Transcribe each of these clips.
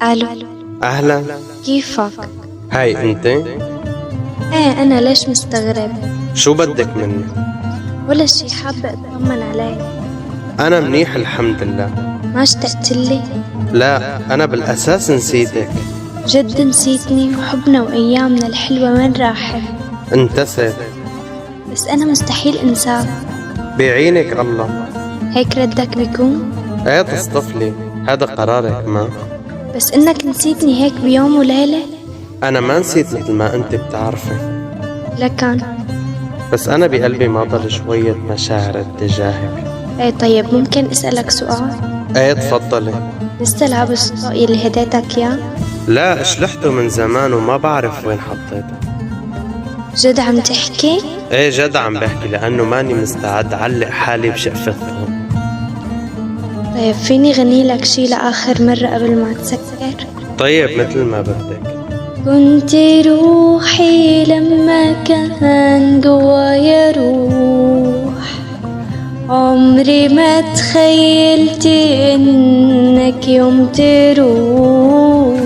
الو. أهلا. كيفك؟ هاي أنت؟ ايه انا، ليش مستغرب؟ شو بدك مني؟ ولا شي، حابة اطمن عليك. أنا منيح الحمد لله. ما اشتقت لي؟ لا أنا بالأساس نسيتك. جد نسيتني؟ وحبنا وايامنا الحلوة وين راحت؟ انتست. بس انا مستحيل انساك. بعينك الله. هيك ردك بيكون؟ ايه تصطفلي، هذا قرارك ما. بس انك نسيتني هيك بيوم وليلة؟ أنا ما نسيت مثل ما أنت بتعرفي، لكن بس أنا بقلبي ما ضل شوية مشاعر اتجاهك. ايه طيب، ممكن اسألك سؤال؟ ايه تفضلي. لسه لابس الطاقية اللي هديتك اياه؟ لا شلحته من زمان وما بعرف وين حطيته. جد عم تحكي؟ ايه جد عم بحكي، لأنه ماني مستعد علق حالي بشقفة ثوب. طيب فيني غني لك شي لآخر مرة قبل ما تسكر؟ طيب مثل ما بدك. كنت روحي لما كان جوايا روح، عمري ما تخيلت انك يوم تروح،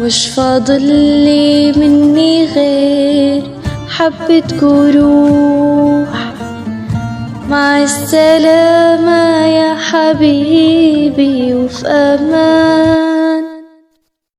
وش فاضل لي مني غير حبة جروح. مع السلامة يا حبيبي وفي أمان.